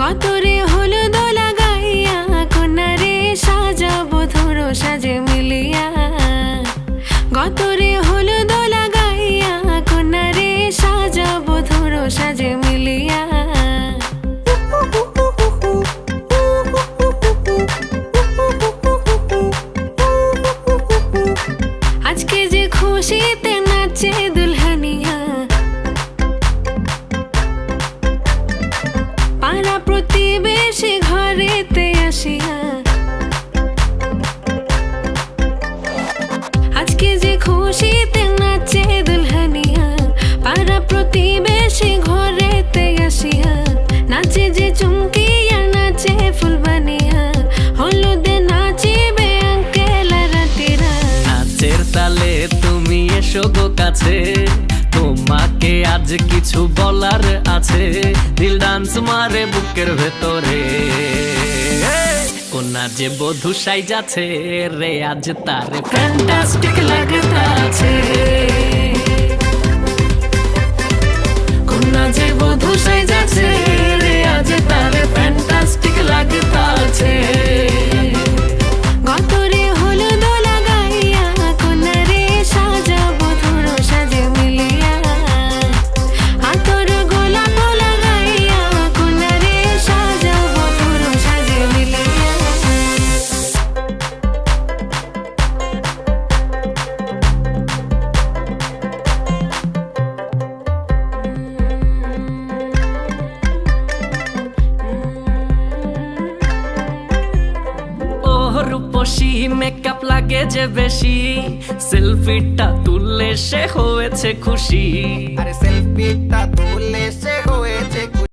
গতরে হলুদ লাগাইয়া কন্যারে সাজাবো ধরো সাজে মিলিয়া। গতরে হলুদ লাগাইয়া কন্যারে সাজাবো ধরো সাজে মিলিয়া। আজকে যে খুশিতে নাচে দুলহানিয়া, পাড়া প্রতিবেশী ঘরেতে আসিয়া। আজকে যে খুশিতে নাচে দুলহানিয়া, পাড়া প্রতিবেশী ঘরেতে আসিয়া। নাচে যে চুমকিয়া নাচে ফুলবানিয়া, হলুদে নাচিবে আঙ্কেল রাতিরা। নাচের তালে তুমি এসো গো কাছে, তোমাকে আজ কিছু বলার আছে। দিল ডান্স মারে বুকের ভেতরে, কন্যা যে বধূ সাইজাছে রে আজ তারে ফ্যান্টাস্টিক লাগতাছে। কন্যা যে বধূ সাইজাছে রে আজ তারে ফ্যান্টাস্টিক লাগতাছে। গতরে হলুদ লাগাইয়া কন্যারে সাজাবো ধরো সাজে মিলিয়া। আতর গোলাপ লাগাইয়া কন্যারে সাজাবো ধরো সাজে মিলিয়া। রূপসী মেকআপ লাগে যে বেশি, সেলফিটা তুললে সে হয়েছে খুশি। আরে সেলফিটা তুললে সে হয়ে